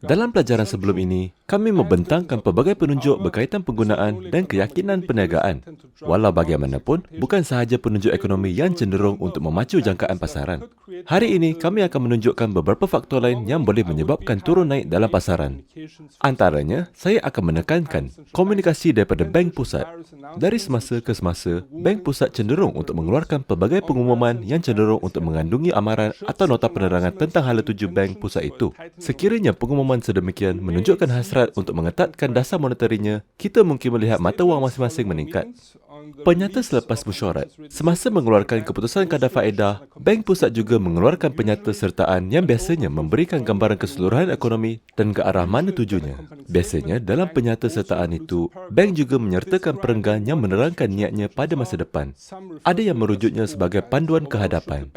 Dalam pelajaran sebelum ini, kami membentangkan pelbagai penunjuk berkaitan penggunaan dan keyakinan perniagaan. Walau bagaimanapun, bukan sahaja penunjuk ekonomi yang cenderung untuk memacu jangkaan pasaran. Hari ini, kami akan menunjukkan beberapa faktor lain yang boleh menyebabkan turun naik dalam pasaran. Antaranya, saya akan menekankan komunikasi daripada Bank Pusat. Dari semasa ke semasa, Bank Pusat cenderung untuk mengeluarkan pelbagai pengumuman yang cenderung untuk mengandungi amaran atau nota penerangan tentang hala tuju Bank Pusat itu. Sekiranya pengumuman sedemikian menunjukkan hasrat untuk mengetatkan dasar monetarinya, kita mungkin melihat mata wang masing-masing meningkat. Penyata selepas mesyuarat. Semasa mengeluarkan keputusan kadar faedah, Bank Pusat juga mengeluarkan penyata sertaan yang biasanya memberikan gambaran keseluruhan ekonomi dan ke arah mana tujunya. Biasanya, dalam penyata sertaan itu, bank juga menyertakan perenggan yang menerangkan niatnya pada masa depan. Ada yang merujuknya sebagai panduan kehadapan.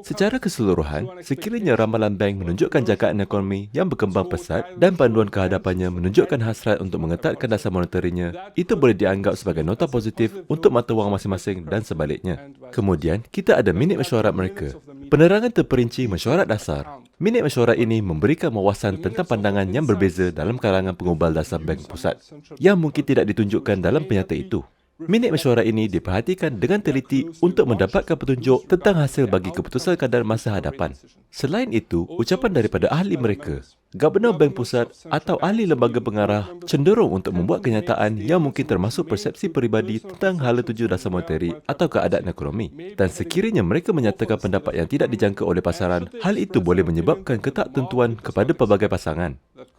Secara keseluruhan, sekiranya ramalan bank menunjukkan jangkaan ekonomi yang berkembang pesat dan panduan kehadapannya menunjukkan hasrat untuk mengetatkan dasar monetarinya, itu boleh dianggap sebagai nota positif untuk mata wang masing-masing dan sebaliknya. Kemudian, kita ada minit mesyuarat mereka. Penerangan terperinci mesyuarat dasar. Minit mesyuarat ini memberikan wawasan tentang pandangan yang berbeza dalam kalangan pengubal dasar Bank Pusat yang mungkin tidak ditunjukkan dalam penyata itu. Minit mesyuarat ini diperhatikan dengan teliti untuk mendapatkan petunjuk tentang hasil bagi keputusan kadar masa hadapan. Selain itu, ucapan daripada ahli mereka, Gubernur Bank Pusat atau ahli lembaga pengarah cenderung untuk membuat kenyataan yang mungkin termasuk persepsi peribadi tentang hala tuju dasar monetari atau keadaan ekonomi. Dan sekiranya mereka menyatakan pendapat yang tidak dijangka oleh pasaran, hal itu boleh menyebabkan ketaktentuan kepada pelbagai pasangan.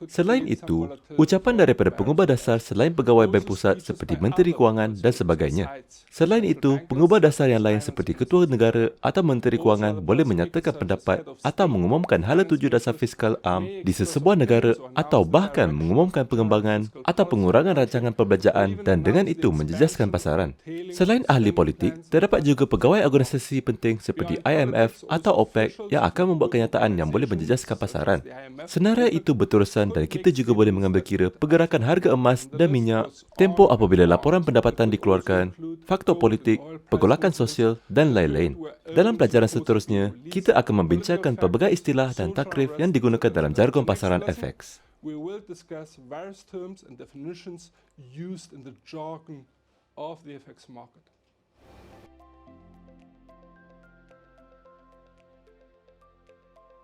Selain itu, ucapan daripada pengubah dasar selain pegawai Bank Pusat seperti Menteri Kewangan dan sebagainya. Selain itu, pengubah dasar yang lain seperti Ketua Negara atau Menteri Kewangan boleh menyatakan pendapat atau mengumumkan hala tuju dasar fiskal am di sesebuah negara atau bahkan mengumumkan pengembangan atau pengurangan rancangan perbelanjaan dan dengan itu menjejaskan pasaran. Selain ahli politik, terdapat juga pegawai organisasi penting seperti IMF atau OPEC yang akan membuat kenyataan yang boleh menjejaskan pasaran. Senarai itu berterusan dan kita juga boleh mengambil kira pergerakan harga emas dan minyak, tempoh apabila laporan pendapatan dikeluarkan, faktor politik, pergolakan sosial dan lain-lain. Dalam pelajaran seterusnya, kita akan membincangkan pelbagai istilah dan takrif yang digunakan dalam jargon pasaran FX. We will discuss various terms and definitions used in the jargon of the FX market.